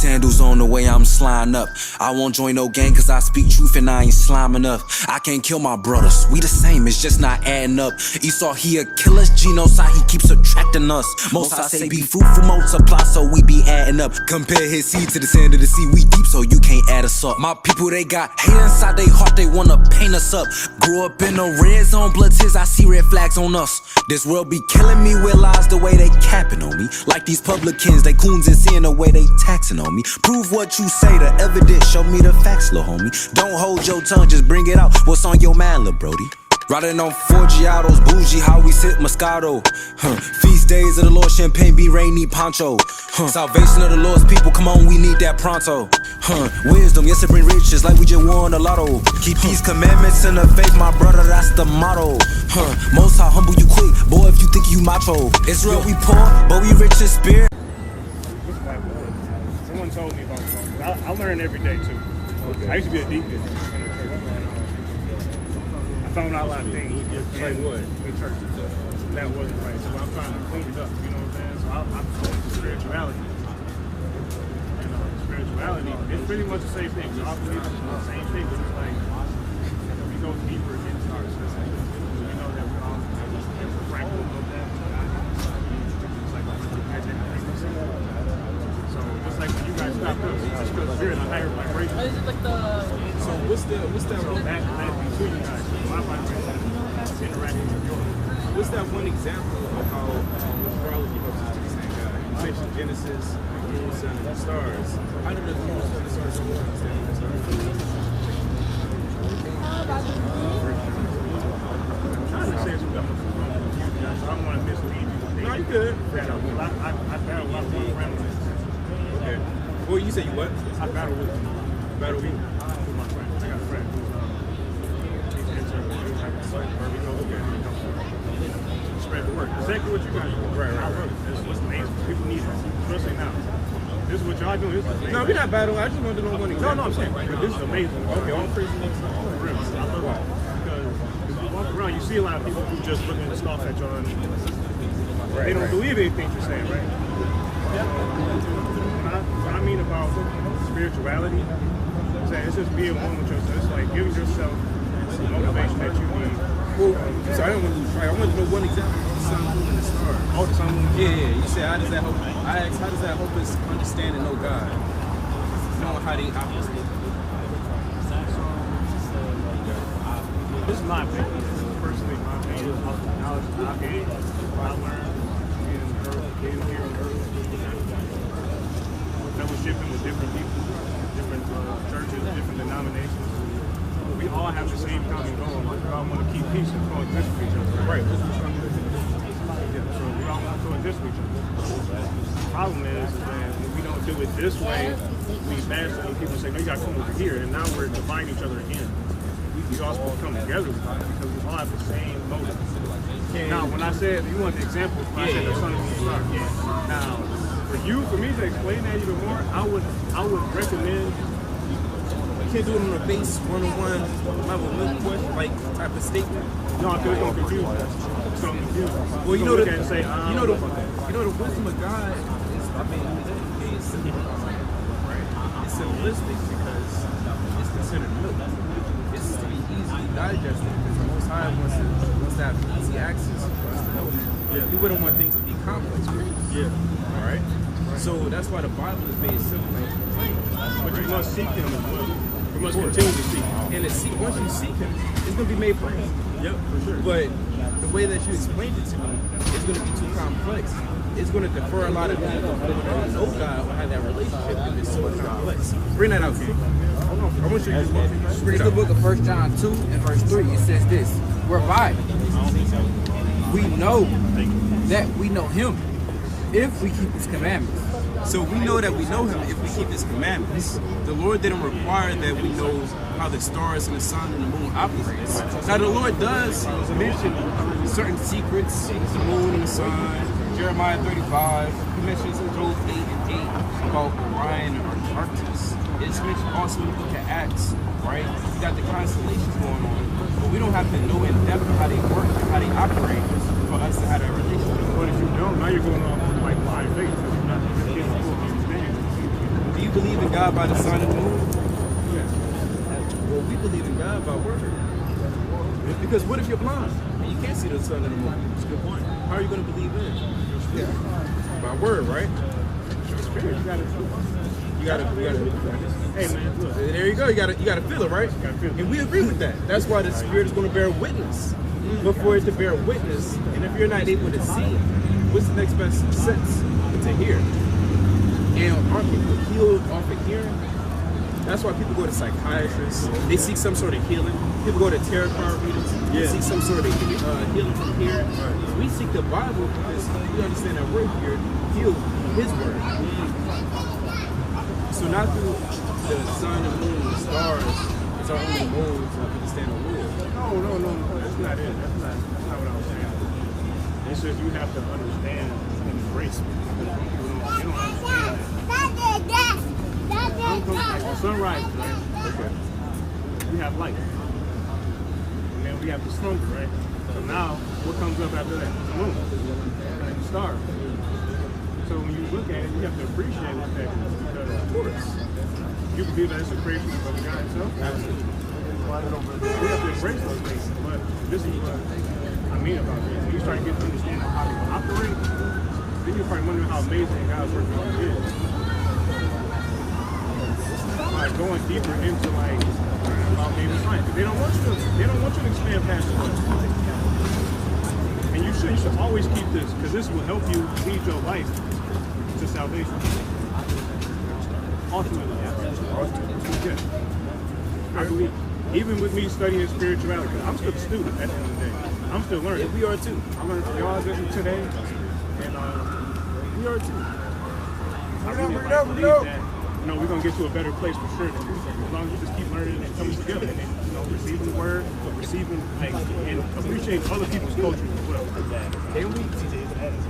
sandals on the way I'm sliding up. I won't join no gang cause I speak truth and I ain't slime enough. I can't kill my brothers, we the same, it's just not adding up. Esau he a killer, genocide he keeps attracting us. Most I say be fruitful, multiply so we be adding up. Compare his seed to the sand of the sea, we deep so you can't add us up. My people they got hate inside they heart, they wanna paint us up. Grew up in a red zone, blood tears, I see red flags on us. This world be killing me with lies the way they capping on me. Like these publicans, they coons and seeing the way they taxing on me. Prove what you say, the evidence, show me the facts, lil' homie. Don't hold your tongue, just bring it out, what's on your mind, lil' brody? Riding on 4 Giottos, bougie, how we sip Moscato. Feast days of the Lord, champagne be rainy poncho. Salvation of the Lord's people, come on, we need that pronto. Wisdom, yes it bring riches like we just won the lotto. Keep these commandments in the faith, my brother, that's the motto. Most high humble you quick, boy, if you think you macho. Israel we poor, but we rich in spirit. Someone told me about something. I learn every day too. Okay. I used to be a deacon. I found out a lot of things. Like what? In church. That wasn't right. So I'm trying to clean it up. You know what I'm saying? So I'm going to spirituality. And spirituality, it's pretty much the same thing. So I believe it's the same thing, but it's like we go deeper into ourselves. We know that we're all fractal of that. It's like so just like when you guys stopped us, it's because you're in a higher vibration. So what's that? So that between you guys, my vibration is interacting with yours. What's that one example of how astrology helps us to the same God? You mentioned Genesis, the moon, sun, and the stars. How did the moon, sun, and the stars help us understand the stars? I'm trying to say something about you guys, so I don't want to mislead you. No, you good. I battle a lot of my friends. Okay. Well, you say you what? I battle with them. Battle with my friends. I got a friend who's spread the word. Exactly what you guys do. Right. I wrote it. This is amazing. People need it. Especially now. This is what y'all doing. This is amazing. No, we're not battling. I just wanted to know one example. No, I'm saying, but this is amazing. Okay, all praise the Lord. For real. I love it. Because if you walk around, you see a lot of people who just looking to scoff at y'all. They don't believe anything you're saying, right? What I mean about spirituality, it's just being one with yourself. It's like giving yourself the motivation that you need. Well, so I don't want to lose track. I want to know one example. The sun, moon, and the stars. Oh, the sun, moon. Yeah. You said, how does that help? I asked, how does that help us understand and know God? Knowing how they operate. This is my opinion. Personally, my opinion. Knowledge that I've gained, what I learned, being here on earth, fellowshipping with different people, different churches, different denominations. We all have the same common goal. We all want to keep peace and coexist with each other. Right. So we all want to coexist with each other. The problem is that when we don't do it this way, we bash when people say, no, you got to come over here. And now we're dividing each other again. We all supposed to come together because we all have the same motive. Now, when I said, you want the example, when I said the sun and the star. Now, for me to explain that even more, I would recommend. You can't do it on a base one-on-one level, question, like type of statement. No, because it's gonna confuse us. It's gonna confuse us. Well, you know the the wisdom of God is, I mean, it's simple, right? It's simplistic because it's considered milk. It's to be easily digested because the Most High wants to have easy access for us to know. Yeah. He wouldn't want things to be complex, right? Yeah. All right. So that's why the Bible is made simple and plain. But you must seek Him as well. You must continue to seek Him. And once you seek Him, it's going to be made plain. Yep, for sure. But the way that you explained it to me is going to be too complex. It's going to defer a lot of people who don't know God or have that relationship if it's so complex. Bring that out, King. I want you to just It's the book of 1 John 2 and verse 3. It says this: whereby we know that we know Him if we keep His commandments. So we know that we know Him if we keep His commandments. The Lord didn't require that we know how the stars and the sun and the moon operates. Now the Lord does mention certain secrets, the moon and the sun, Jeremiah 35. He mentions in Job 8 and 8 about Orion and Arcturus. It's mentioned also in the book of Acts, right? You got the constellations going on, but we don't have to know in depth how they work and how they operate for us to have a relationship. But if you don't, now you're going off like blind faith because you're not getting full understanding. Do you believe in God by the sun and the moon? Well, we believe in God by word. Because what if you're blind and you can't see the sun and the moon? That's a good point. How are you going to believe in it? By word, right? Spirit, you gotta. Hey man, look. There you go. You gotta feel it, right? And we agree with that. That's why the Spirit is going to bear witness. But for it to bear witness, and if you're not able to see, what's the next best sense? To hear. And aren't people healed off of hearing? That's why people go to psychiatrists. They seek some sort of healing. People go to tarot card readers. They seek some sort of healing from hearing. We seek the Bible because we understand that we're here healed from His word. So not through the sun, the moon, the stars. It's our only mode to understand the Lord. No. That's not it. That's not what I was saying. It's just you have to understand and embrace it. Because some people don't understand that. The sun rises, right? Okay. We have light. And then we have the slumber, right? So now, what comes up after that? The moon. And the stars. So when you look at it, you have to appreciate what that is. Because, of course, you believe that it's a creation of God Himself. Absolutely. We have to embrace those things. But this is what I mean about this. When you start getting to understand how they operate, then you're probably wondering how amazing God's work really is. Like going deeper into like about maybe science. They don't want you to expand past it. And you should always keep this, because this will help you lead your life to salvation. Ultimately, yes. I believe, even with me studying spirituality, because I'm still a student at the end of the day. I'm still learning. Yeah, we are too. I learned from y'all today, and we are too. I really believe that, we're going to get to a better place for sure. As long as you just keep learning and coming together and receiving the word, receiving and appreciating other people's culture as well. Can we?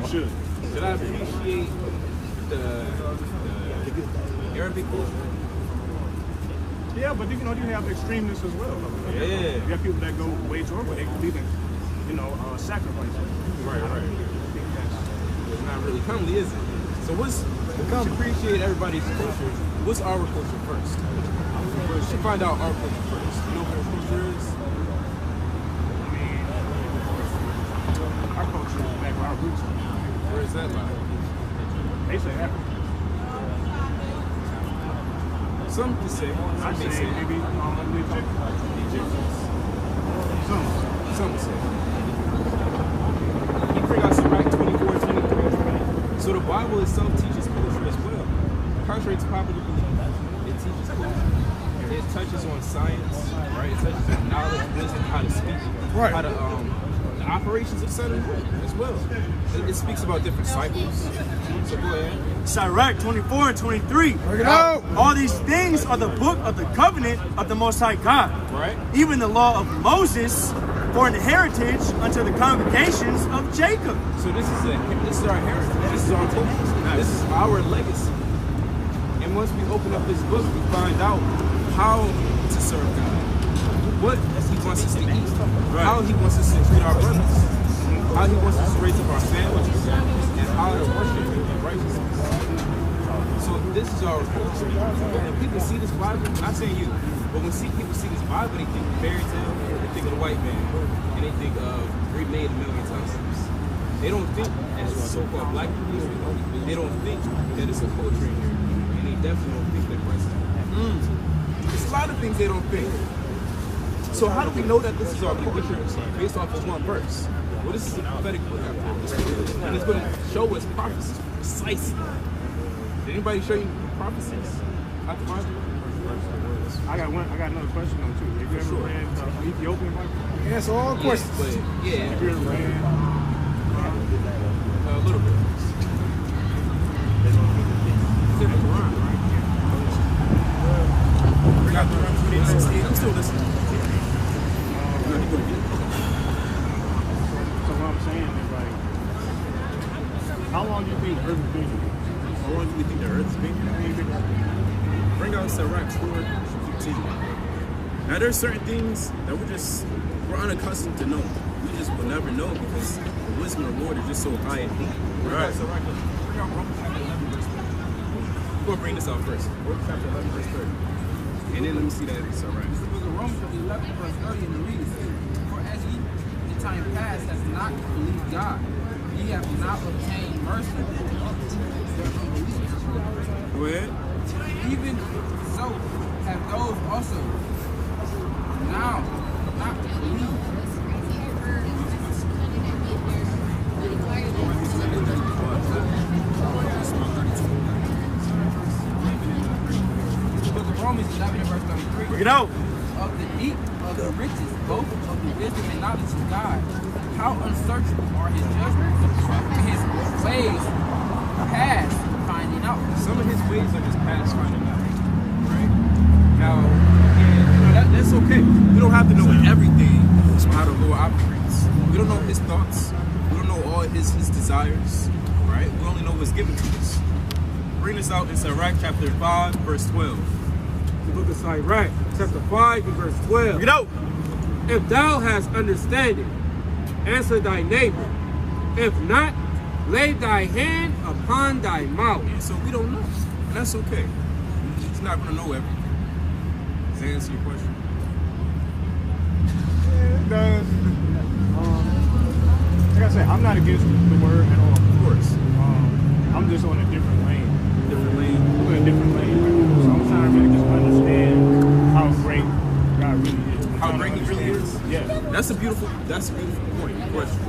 You should. Should I appreciate the Arabic culture? Yeah, but you have extremeness as well. Yeah. You have people that go way toward where they believe in, sacrifice. Right. It's not really comely, is it? So we should appreciate everybody's culture. What's our culture first? We should find out our culture first. You know what our culture is? I mean, our culture is back where our roots are. Where is that lie? They say Africa. Some can say. I say maybe the Egyptians. Some say. You bring out some right 24, 23. So the Bible itself teaches culture as well. Contrary to popular belief, it teaches culture. It touches on science, right? It touches on knowledge, wisdom, how to speak, how to the operations of sun and moon as well. It speaks about different cycles. So go ahead. Sirach 24 and 23. All these things are the book of the covenant of the Most High God. Right. Even the law of Moses for an heritage unto the congregations of Jacob. So this is our heritage. This is our culture. This is our legacy. And once we open up this book, we find out how to serve God, what He wants us to eat, how He wants us to treat our brothers, how He wants us to raise up our families, and how to worship Him in righteousness. So this is our culture. When people see this Bible, not saying you, but when people see this Bible, they think fairy tale, they think of the white man, and they think of remade a million times. They don't think as so-called black people. They don't think that it's a culture in here, and they definitely don't think that Christ is. It's a lot of things they don't think. So how do we know that this is our culture based off of one verse? Well, this is a prophetic book, and it's going to show us prophecies precisely. Did anybody show you prophecies out the Bible? I got another question though too. Have you ever read Ethiopian Bible? Answer all questions. But, yeah, Have you ever read? a little bit. It's in the Quran, right? Bring out the Quran 2016. I'm still listening. So what I'm saying is like, how long do you think Earth has been here? How long do we think the Earth has been here? Bring out Sirach 4:15. Now there's certain things that we're unaccustomed to know. We just will never know because the wisdom of the Lord is just so high and deep. Right. Bring out Romans 11 verse 1. going to bring this out first. Chapter 11, verse 30. And then let me see that it's all right. The book of Romans, chapter 11, verse 30, and it reads, for as ye in time past has not believed God, ye have not obtained mercy. Go ahead. Even so have those also now not believed. The book of Romans 11 and verse 33. Bring it out. Of the deep of the riches, both of the wisdom and knowledge of God. How unsearchable are his judgments, and his ways past finding out. Some of his ways are just past finding out. Right? Now, yeah, that's okay. We don't have to know everything on how the Lord operates. We don't know his thoughts. We don't know all his desires. Right? We only know what's given to us. Bring this out in Sirach chapter 5, verse 12. The book of Sirach, chapter 5, and verse 12. Bring it out. If thou hast understanding, answer thy neighbor. If not, lay thy hand upon thy mouth. And so we don't know. And that's okay. He's not going to know everything. Does that answer your question? Yeah, it does. Like I said, I'm not against the word at all. Of course. I'm just on a different lane. Different lane. I'm in a different lane right now. So I'm trying to really just understand how great God really is. How great he really is? Yeah. That's a beautiful point. Question.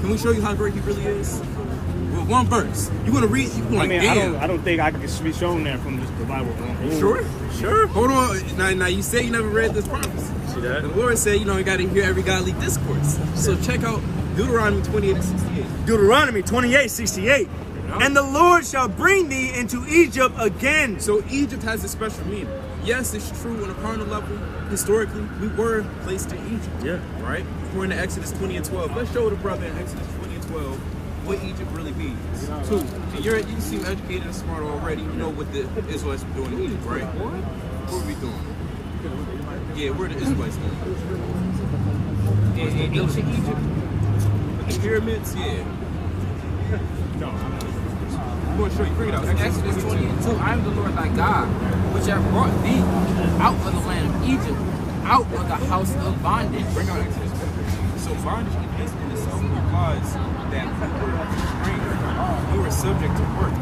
Can we show you how great he really is? With one verse. You're going to read, you're going to I don't think I can be shown that from just the Bible. Sure. Hold on. Now you say you never read this prophecy. See that? The Lord said, you got to hear every godly discourse. So check out Deuteronomy 28 and 68. Deuteronomy 28:68. And the Lord shall bring thee into Egypt again. So Egypt has a special meaning. Yes, it's true on a carnal level. Historically, we were placed in Egypt. Yeah. Right? According to Exodus 20 and 12. Let's show the brother in Exodus 20 and 12 what Egypt really means. Two. And you seem educated and smart already. You know what the Israelites were doing in Egypt, right? What were we doing? Yeah, where the Israelites doing? In ancient Egypt. With the pyramids, yeah. No, I'm not. I'm going to show you. Bring it out. Exodus 20 and 2, I am the Lord thy God, which have brought thee out of the land of Egypt, out of the house of bondage. Bring out Exodus 20. So bondage in itself implies that we were restrained. We were subject to work.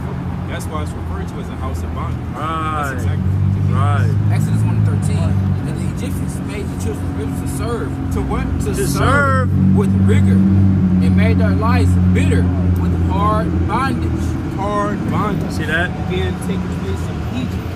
That's why it's referred to as a house of bondage. Right. That's exactly what it means. Right. Exodus 1 and 13, and the Egyptians made the children of Israel to serve. To what? To serve with rigor, and made their lives bitter with hard bondage. Hard bondage. See that? Being taken place in Egypt.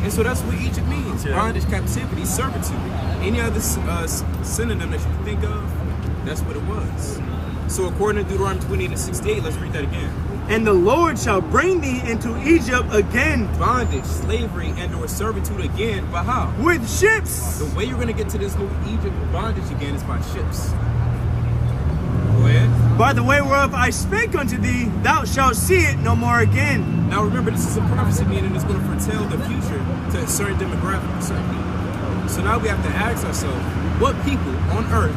And so that's what Egypt means. Yeah. Bondage, captivity, servitude. Any other synonym that you can think of, that's what it was. So according to Deuteronomy 28 and 68, let's read that again. And the Lord shall bring thee into Egypt again. Bondage, slavery, and or servitude again, but how? With ships. The way you're going to get to this new Egypt bondage again is by ships. Go ahead. By the way whereof I spake unto thee, thou shalt see it no more again. Now remember, this is a prophecy, meaning it's going to foretell the future to a certain demographic, a certain people. So now we have to ask ourselves, what people on earth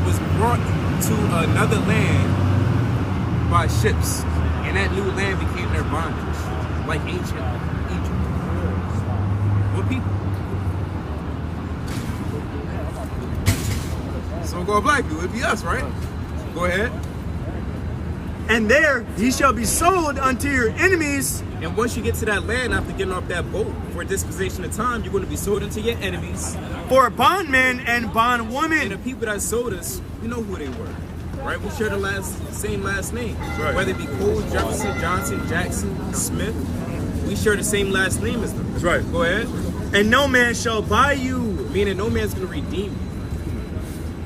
was brought to another land by ships, and that new land became their bondage, like ancient Egypt? What people? So go black, it would be us, right? Go ahead. And there ye shall be sold unto your enemies. And once you get to that land after getting off that boat for a dispensation of time, you're going to be sold into your enemies. For bondmen and And bondwomen. the people that sold us, we know who they were, right? We share the same last name. Right. Whether it be Cole, Jefferson, Johnson, Jackson, Smith, we share the same last name as them. That's right. Go ahead. And no man shall buy you. Meaning no man's going to redeem you.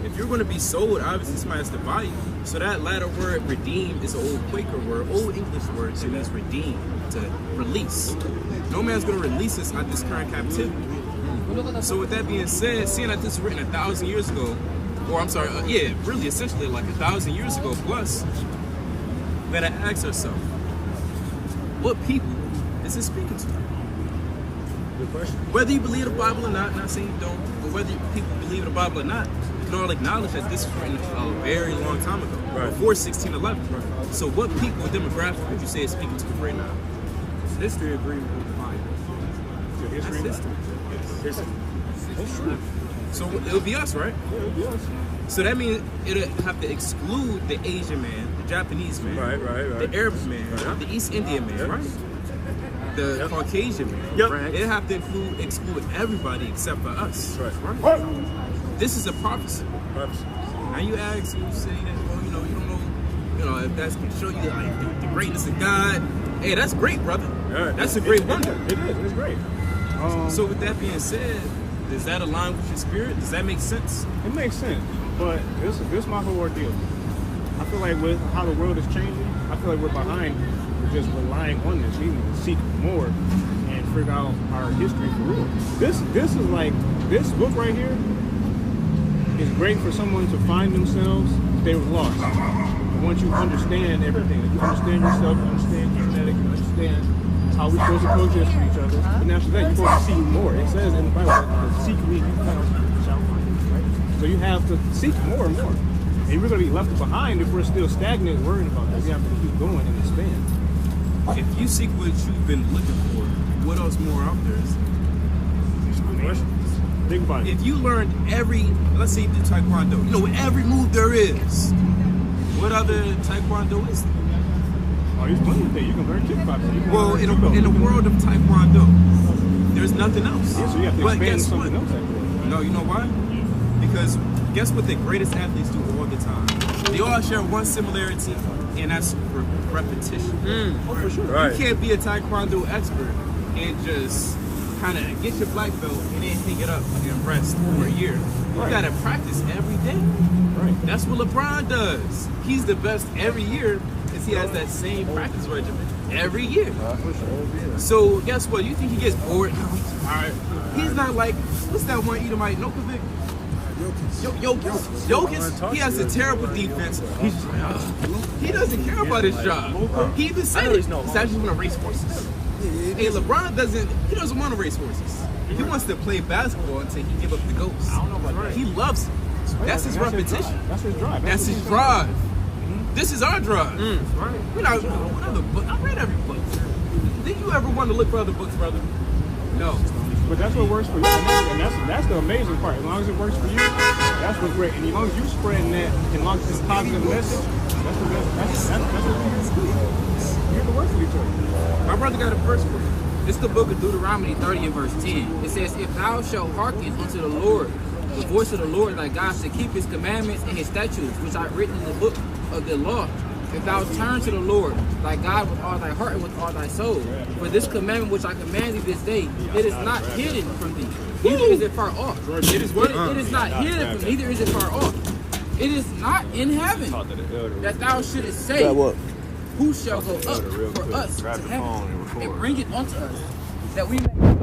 If you're going to be sold, obviously somebody has to buy you. So that latter word, redeem, is an old Quaker word, old English word, so it means redeem, to release. No man's going to release us out of this current captivity. So with that being said, seeing that this was written 1,000 years ago, or I'm sorry, really essentially like 1,000 years ago plus, we gotta ask ourselves, what people is it speaking to? Good question. Whether you believe the Bible or not saying you don't, but whether people believe the Bible or not, you can all acknowledge that this was written a very long time ago, Right. before 1611. Right. So what people demographic would you say is speaking to right now? History agrees with the Bible. history. That's history. It's true. So it would be us, right? Yeah, it'll be us. So that means it'll have to exclude the Asian man, the Japanese man, Right. the Arab man, Right. the East Indian man, right? The Caucasian man. Yep. Right? It'll have to exclude everybody except for us. Right. This is a prophecy. Now you ask, you say that, well, you don't know, if that's gonna show you like the greatness of God. Hey, that's great, brother. Yeah, That's a great wonder. It is. It's great. So with that being said, does that align with your spirit? Does that make sense? It makes sense, but this is my whole ordeal. I feel like with how the world is changing, I feel like we're behind just relying on this. We need to seek more and figure out our history for real. This is like, this book right here is great for someone to find themselves if they were lost. Once you understand everything, you understand yourself, you understand genetic, you understand how we're supposed to coexist with each other. And after that, you're supposed to seek more. It says in the Bible that seek me, you shall find, right? So you have to seek more and more. And we're going to be left behind if we're still stagnant worrying about that. We have to keep going and expand. If you seek what you've been looking for, what else more out there is? Think about it. If you learned let's say you do Taekwondo, every move there is, what other Taekwondo is there? Oh, there's plenty of things. You can learn kickboxing. You can Well, learn in judo. the world of Taekwondo, there's nothing else. Yeah, so you have to But expand guess something what? else after that. No, you know why? Because guess what the greatest athletes do all the time? They all share one similarity, and that's repetition. Oh, for sure. You can't be a Taekwondo expert and just kind of get your black belt and then hang it up and rest for a year. You Right. gotta practice every day. Right. That's what LeBron does. He's the best every year because he has that same practice regimen every year. So guess what? You think he gets bored? Oh, he's tired. He's not like, what's that one Edomite? Nokovic? Jokic, he has a terrible defense. He's just like, he doesn't care about his job. He even said it. He said, I just want to race horses. Hey, LeBron he doesn't want to race horses. He wants to play basketball until he give up the ghost. He loves it. That's his repetition. That's his drive. That's his drive. This is our drive. We're not, what other book? I read every book. Did you ever want to look for other books, brother? No. But that's what works for you. And that's the amazing part. As long as it works for you, that's what's great. And as long as you spreading that, as long as it's a positive message, that's the best. That's what you have to work for each other. My brother got a verse for you. It's the book of Deuteronomy 30 and verse 10. It says, if thou shalt hearken unto the Lord, the voice of the Lord thy God, to keep his commandments and his statutes, which I written in the book of the law, if thou turn to the Lord thy God with all thy heart and with all thy soul, for this commandment which I command thee this day, it is not hidden from thee, neither is it far off. It is what? It is not hidden from thee, neither is it far off. It is not in heaven that thou shouldest say, who shall go up for us to heaven and bring it unto us, that we may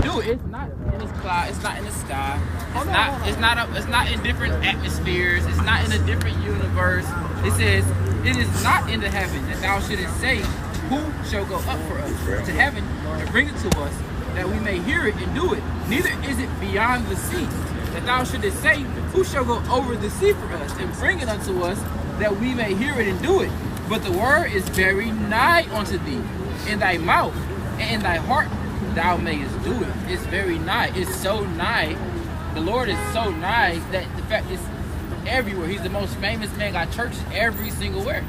do it. It's not in the cloud. It's not in the sky. It's not in different atmospheres. It's not in a different universe. It says, it is not in the heaven that thou shouldest say, who shall go up for us to heaven and bring it to us, that we may hear it and do it. Neither is it beyond the sea that thou shouldest say, who shall go over the sea for us and bring it unto us, that we may hear it and do it. But the word is very nigh unto thee, in thy mouth and in thy heart thou mayest do it. It's very nigh. It's so nigh. The Lord is so nigh that the fact is everywhere. He's the most famous man. Got churches every single where.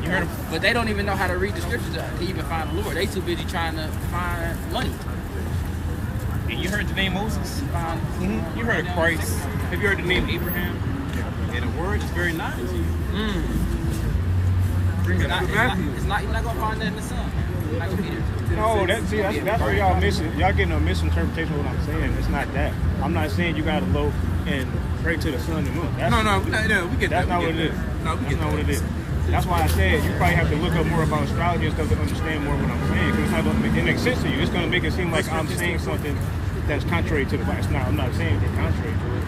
You heard him? But they don't even know how to read the scriptures to even find the Lord. They too busy trying to find money. And you heard the name Moses? You heard of Christ. Have you heard the name Abraham? And the word is very nice. You're not gonna find that in the sun. You're not gonna be there. No, that's where y'all missing. Y'all getting a misinterpretation of what I'm saying. It's not that. I'm not saying you gotta loaf and pray to the sun and moon. That's, We get that's that. not what it is. No, we That's get not that. what it is. That's why I said you probably have to look up more about astrology and stuff to understand more what I'm saying. Because it's not gonna it makes sense to you. It's gonna make it seem like I'm saying something that's contrary to the Bible. It's not. I'm not saying it's contrary to it.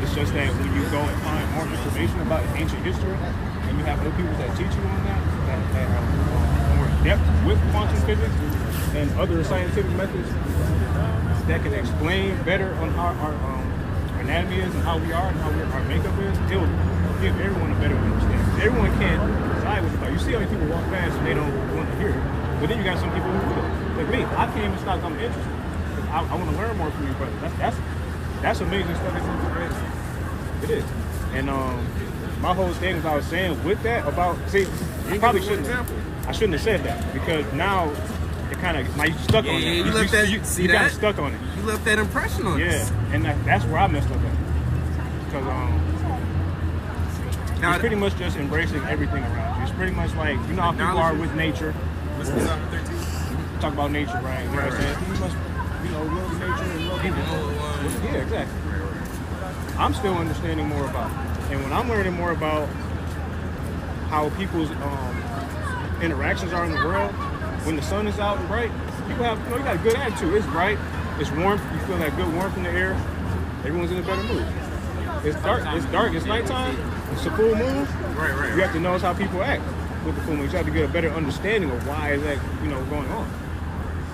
It's just that when you go and find more information about ancient history, and you have other people that teach you on that have more depth with quantum physics and other scientific methods that can explain better on how our anatomy is and how we are and how our makeup is, it'll give everyone a better understanding. Everyone can't decide what it's about. You see how many people walk past and they don't want to hear it, but then you got some people who will. Like me, I can't even stop. I'm interested. because I want to learn more from you, brother. That's amazing stuff that you're doing. It is. And my whole thing, as I was saying with that about, see, I probably shouldn't. I shouldn't have said that because now it kind of like you stuck on it. You left that. You got stuck on it. You left that impression on us. Yeah, and that's where I messed up at. Because now, it's pretty much just embracing everything around you. It's pretty much like, you know how people are with nature. what's the Psalm 13? Talk about nature, right? You know what I'm saying? You must, love nature and love people. Yeah, exactly. I'm still understanding more about it. And when I'm learning more about how people's interactions are in the world, when the sun is out and bright, people have, you got a good attitude. It's bright, it's warm, you feel that good warmth in the air, everyone's in a better mood. It's dark, it's nighttime, it's a full moon. Right. You have to notice how people act with the full moon. You have to get a better understanding of why is that, going on.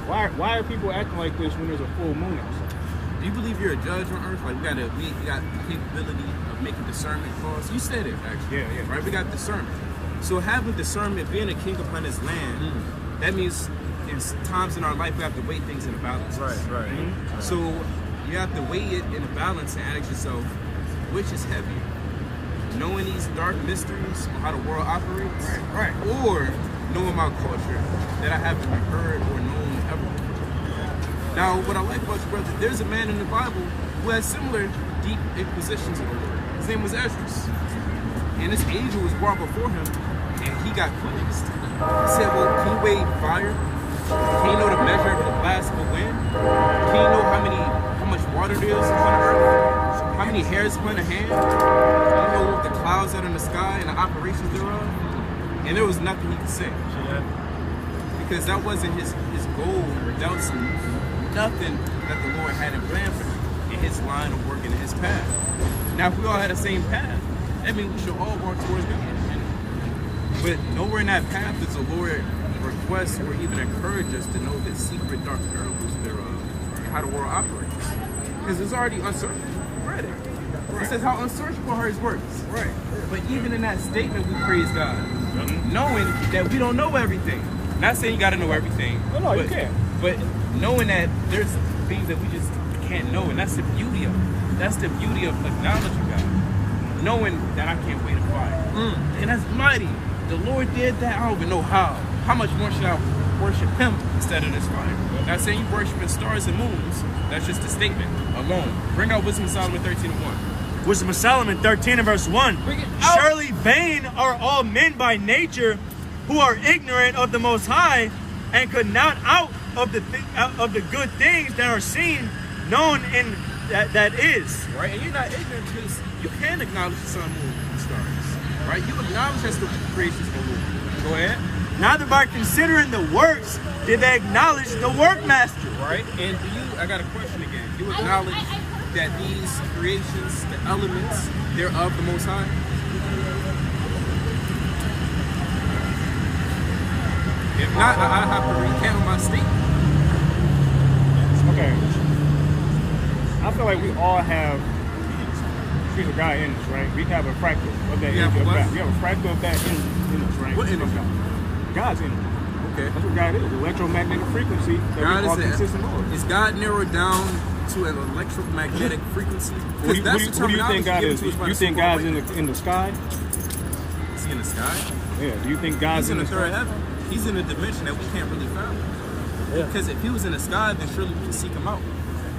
Why are people acting like this when there's a full moon outside? Do you believe you're a judge on earth? Like we got the capability of making discernment calls. You said it actually. Yeah. Right? We got discernment. So having discernment, being a king upon his land, that means there's times in our life we have to weigh things in a balance. Right. Mm-hmm. So you have to weigh it in a balance and ask yourself, which is heavier? Knowing these dark mysteries on how the world operates, Right. or knowing my culture that I haven't heard or known ever before. Now, what I like about you, brother, there's a man in the Bible who has similar deep inquisitions of the Lord. His name was Esdras. And this angel was brought before him, and he got quizzed. He said, well, can you weigh fire? Can you know the measure of the blast of a wind? Can you know how much water there is upon the earth? How many hairs upon a hand? Can you know the clouds that are in the sky and the operations thereof? And there was nothing he could say. Because that wasn't his goal. That was nothing that the Lord had in plan for him in his line of work and in his path. Now, if we all had the same path, that means we should all walk towards God. But nowhere in that path does the Lord request or even encourage us to know the secret dark parables thereof and how the world operates. Because it's already uncertain. Read it. Right. It says how unsearchable are his works. Right. But even in that statement, we praise God, knowing that we don't know everything. Not saying you got to know everything. No, you can't. But knowing that there's things that we just can't know, and that's the beauty of it. That's the beauty of acknowledging God. Knowing that I can't wait a fire. And that's mighty. The Lord did that. I don't even know how. How much more should I worship him instead of this fire? Not saying you worshiping stars and moons. That's just a statement alone. Bring out Wisdom of Solomon 13:1. Wisdom of Solomon 13 and verse 1. Surely vain are all men by nature who are ignorant of the Most High and could not out of the good things that are seen, known in that is. Right, and you're not ignorant because you can acknowledge the sun, moon, and stars. Right, you acknowledge that's the creations of the Lord. Go ahead. Neither by considering the works did they acknowledge the workmaster. Right, and I got a question again. You acknowledge that these creations, the elements, they're of the Most High? If not, I have to recount my statement. Okay. I feel like we all have Spirit of God in us, right? We have a fractal of that. We have a fractal of that in us, right? What in us? God's in us. Okay. That's what God is. Electromagnetic frequency that God we all consistent of. Is God narrowed down to an electromagnetic frequency? What do you think God is? You think God's in the sky? Is he in the sky? Yeah. Do you think God's in the third sky? heaven? He's in a dimension that we can't really fathom. Yeah. Because if he was in the sky, then surely we can seek him out.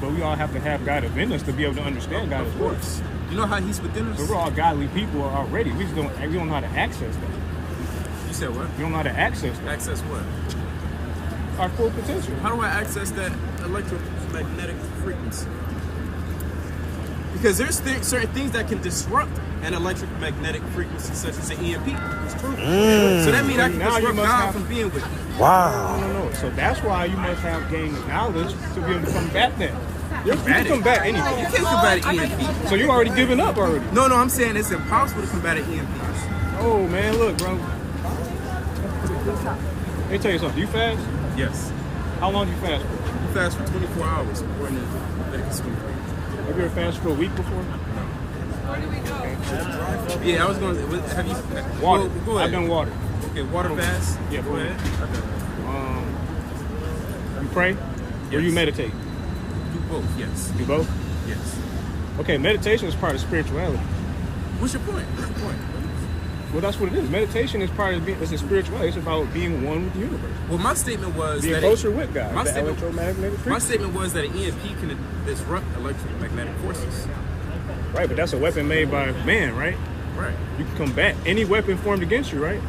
But we all have to have God within us to be able to understand God as well. You know how he's within us? So we're all godly people already. We don't know how to access that. You said what? You don't know how to access that. Access what? Our full potential. How do I access that electromagnetic frequency? Because there's certain things that can disrupt an electromagnetic frequency, such as an EMP. It's true. So that means I can disrupt God from being with you. Wow. No. So that's why you must have gained knowledge to be able to combat that. You can combat anything. You can't combat an EMP. So you already given up already? No, I'm saying it's impossible to combat an EMP. Oh man, look, bro. Let me tell you something. You fast? Yes. How long do you fast for? You fast for 24 hours according to Leviticus 23. Have you ever fasted for a week before? Yeah, I was going to. Have you? Water. Go ahead. I've done water. Okay, water fast? Yeah, go ahead. Okay. You pray? Yes. Or you meditate? Both, yes. You both? Yes. Okay, meditation is part of spirituality. What's your point? Well, that's what it is. Meditation is part of being, it's a spirituality. It's about being one with the universe. Well, my statement was being that closer with God. My the statement, electromagnetic frequency. my statement was that an EMP can disrupt electromagnetic forces. Right, but that's a weapon made by man, right? Right. You can combat any weapon formed against you, right?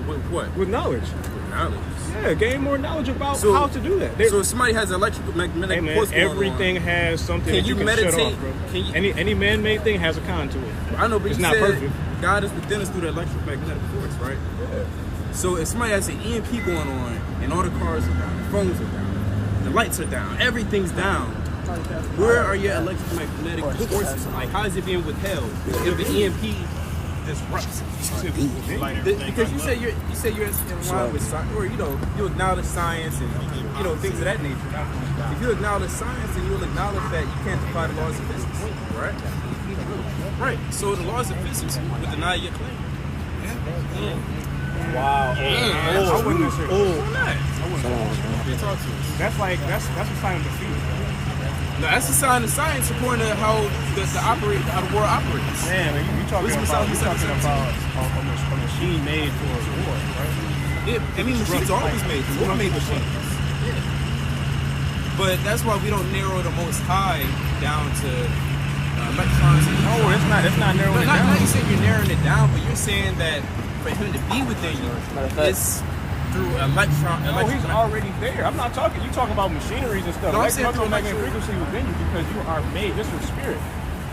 With what? With knowledge. With knowledge. Yeah, gain more knowledge about how to do that. So if somebody has electromagnetic hey force man, going everything on, has something can that you can meditate? shut off, bro. Any man-made thing has a con to it. I know, but it's you not said perfect. God is within us through the electromagnetic force, right? Yeah. So if somebody has an EMP going on and all the cars are down, the phones are down, the lights are down, everything's down, where are your electromagnetic forces? Like, how is it being withheld if the EMP disrupts it? Because you say you're in line with science, or you acknowledge science and things of that nature. If you acknowledge science, then you'll acknowledge that you can't defy the laws of physics, right? Right. So the laws of physics would deny your claim. Wow. I wouldn't necessarily. Why not? Talk to us. That's a sign of defeat. No, that's a sign of science according to how the world operates. Man, you talking about a machine made for war, right? Yeah, I mean, machines are always made. The Lord made machines. Yeah. But that's why we don't narrow the Most High down to electrons. No, it's not narrowing it down. Not you saying you're narrowing it down, but you're saying that for him to be within you, it's through electron. No, he's already there. I'm not talking. You talking about machineries and stuff. No, I'm saying electromagnetic frequency within you because you are made. This is spirit.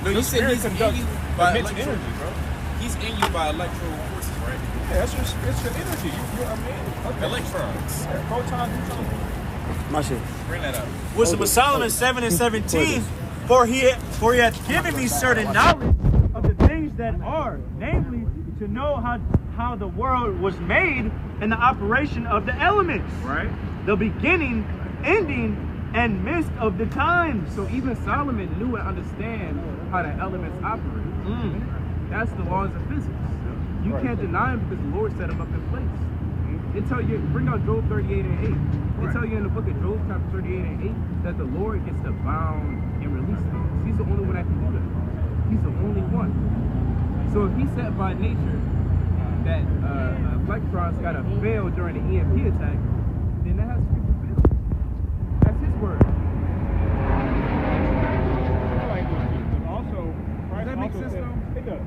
No, you said he's in you by energy, bro. He's in you by electro forces, right? Yeah, it's your energy. You are made. Electrons. Yeah, protons, neutrons. My shit. Bring that up. Wisdom of Solomon 7:17. For he hath given me certain knowledge of the things that are, namely to know how the world was made and the operation of the elements. Right. The beginning, ending, and midst of the times. So even Solomon knew and understand how the elements operate. That's the laws of physics. You can't deny them because the Lord set them up in place. It tell you, bring out Job 38 and 8. It tell you in the book of Job chapter 38 and 8 that the Lord gets to bound and release things. He's the only one that can do that. He's the only one. So if he said by nature that electrons gotta fail during the EMP attack, then that has to be fulfilled. That's his word. Does that make sense though? It does.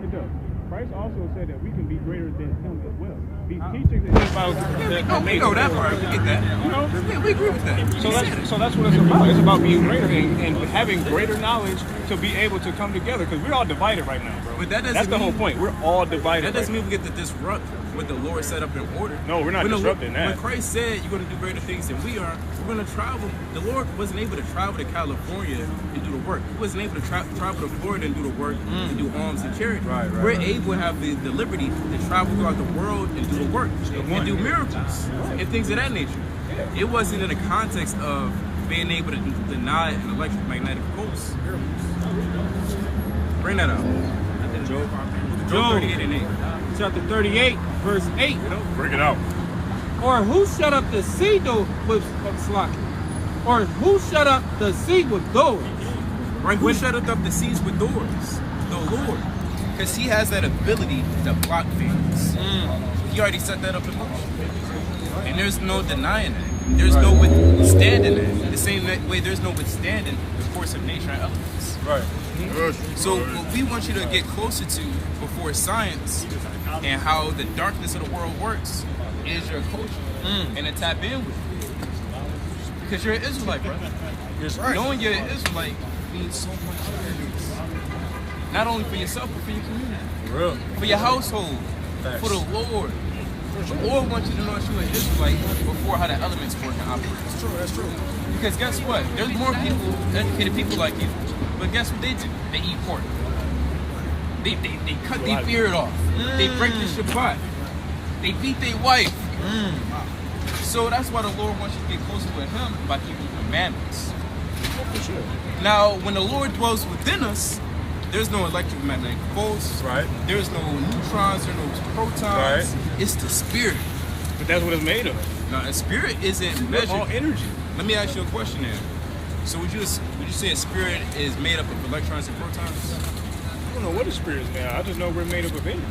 It does. Christ also said that we can be greater than him as well. These teachings is about we know that part. We get that. Yeah, we agree with that. So that's what it's about. It's about being greater and having greater knowledge to be able to come together because we're all divided right now, bro. But that doesn't that's the whole mean- point. We're all divided. That doesn't mean we get to disrupt what the Lord set up in order. No, we're not disrupting that. When Christ said you're going to do greater things than we are, we're going to travel. The Lord wasn't able to travel to California and do the work. He wasn't able to travel to Florida and do the work and do alms and charity. We're able to have the liberty to travel throughout the world and do the work and do miracles and things of that nature. It wasn't in the context of being able to deny an electromagnetic pulse. Bring that up. Job 38 and 8. Chapter 38, verse 8. Bring it out. Or who shut up the sea with slack? Or who shut up the sea with doors? Right? Who shut up the seas with doors? The Lord. Because he has that ability to block things. He already set that up in motion. And there's no denying that. There's no withstanding it. The same way there's no withstanding the force of nature and elements. Right. So what we want you to get closer to before science and how the darkness of the world works is your culture. And to tap in with it. Because you're an Israelite, brother. That's right. Knowing you're an Israelite means so much. Not only for yourself, but for your community. For your household. For the Lord. The Lord wants you to know that you're an Israelite before how the elements work and operate. That's true, that's true. Because guess what? There's more people, educated people like you. But guess what they do? They eat pork. They cut their beard off. They break the Shabbat. They beat their wife. So that's why the Lord wants you to get closer with him by keeping commandments. Now, when the Lord dwells within us, there's no electromagnetic pulse. Right. There's no neutrons, there's no protons. Right. It's the spirit. But that's what it's made of. Now, a spirit isn't It's measured. all energy. Let me ask you a question there. So would you say a spirit is made up of electrons and protons? I don't know what the spirit is made of. I just know we're made up of energy.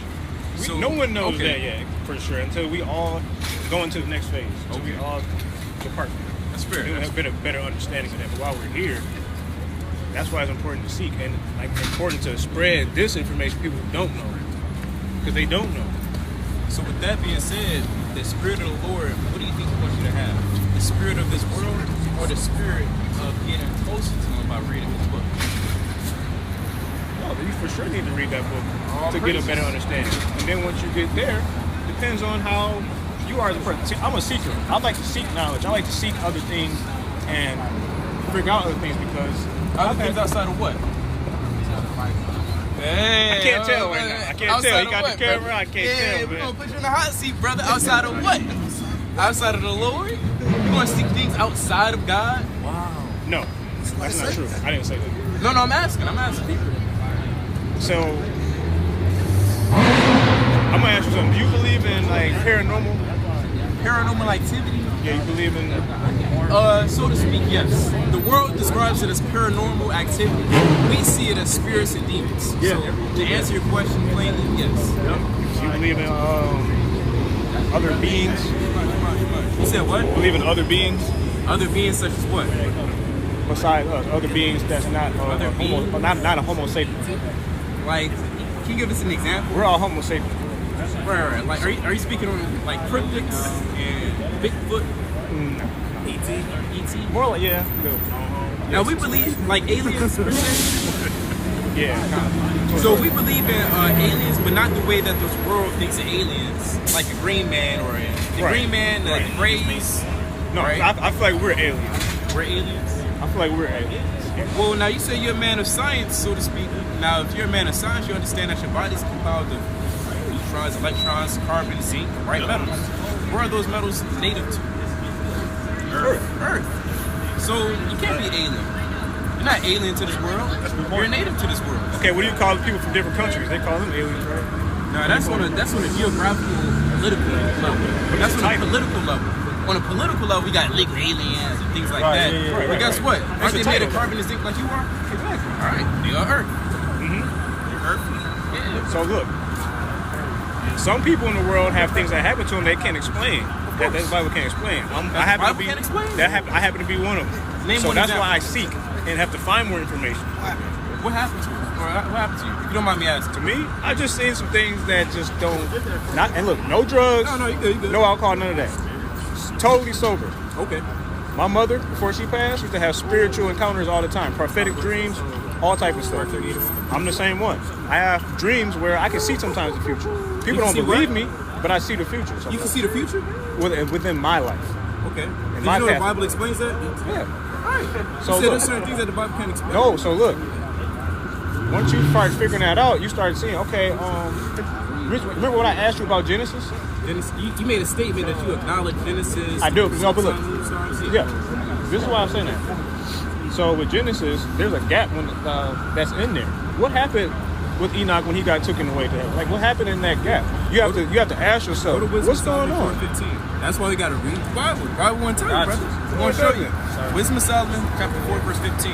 So, no one knows okay. that yet, for sure, until we all go into the next phase. Until we all depart. That's fair. We'll have a better understanding of that. But while we're here, that's why it's important to seek and like important to spread this information to people who don't know. Because they don't know. So with that being said, the spirit of the Lord, what do you think he wants you to have? The spirit of this world or the spirit of getting closer to him by reading his book? Well, you for sure need to read that book All to get a better understanding. And then once you get there, depends on how you are as a person. See, I'm a seeker. I like to seek knowledge. I like to seek other things and figure out other things because Other things outside of what? Hey, I can't tell right now. I can't tell. You got the camera. I can't tell, we're man. gonna put you in the hot seat, brother. Outside of what? Outside of the Lord? You're gonna seek things outside of God? Wow. No, that's not true. I didn't say that. No, I'm asking. So, I'm gonna ask you something. Do you believe in like Paranormal activity? Yeah, you believe in So to speak, yes. The world describes it as paranormal activity. We see it as spirits and demons. Yeah. So, to answer your question plainly, yes. You believe in other beings? You said what? Believe in other beings Other beings such as what? besides us? Other beings that's not not a Homo sapien. Like, can you give us an example? We're all Homo sapiens. Right. Like, are you speaking on like cryptids and Bigfoot? No. ET? More like yeah. Now we believe like aliens per se. Yeah. Kind of. So we believe in aliens, but not the way that this world thinks of aliens, like a Green Man or the Right. Green Man, the Right. Greys. No, Right. I feel like we're aliens. We're aliens. I feel like we're aliens. Well, now you say you're a man of science, so to speak. Now, if you're a man of science, you understand that your body's compiled of neutrons, electrons, carbon, zinc, right metals. Where are those metals native to? Earth. So you can't be alien. You're not alien to this world. You're native to this world. Okay, what do you call people from different countries? They call them aliens, right? No, that's on a geographical, political level. That's on a political level. On a political level, we got illegal aliens and things like that. Yeah, but guess what? That's Aren't the they made title. of carbon and zinc like you are? Exactly. All right, they are Earth. Earth. Yeah. So look, some people in the world have things that happen to them they can't explain. That the Bible can't explain. I happen to Bible be can't explain? I happen to be one of them. Name so one that's example. why I seek and have to find more information. What happened to you? Or what happened to you? If you don't mind me asking. To me, I just seen some things that just don't. Not and look, no drugs, No, you good. no alcohol, none of that. Totally sober. Okay. My mother, before she passed, used to have spiritual encounters all the time, prophetic dreams, all type of stuff. I'm the same one. I have dreams where I can see sometimes the future. People can don't see believe what? me, but I see the future. You can see the future? within my life. Okay. Did my you know the path. Bible explains that? Yeah. Alright. So So look. there's certain things that the Bible can't explain. No, so look. Once you start figuring that out, you start seeing, okay, remember what I asked you about Genesis? Genesis, you made a statement that you acknowledge Genesis. I do. No, but look. Psalms. Yeah. This is why I'm saying that. So with Genesis, there's a gap that's in there. What happened with Enoch when he got taken away to heaven? Like, what happened in that gap? You have to ask yourself, Go to Wisdom what's going Solomon on? 4:15. That's why we got to read the Bible. The Bible won't tell you, Gotcha. brother. It's going to show you. Wisdom of Solomon, chapter 4, verse 15.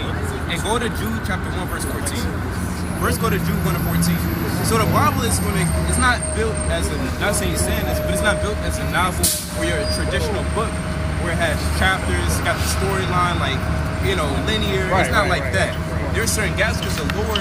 And go to Jude, chapter 1, verse 14. First go to Jude 1 and 14. So the Bible is it's not built as not saying you're saying this, but it's not built as a novel or a traditional book where it has chapters, got the storyline like, linear. It's not like that. There's certain gaps because the Lord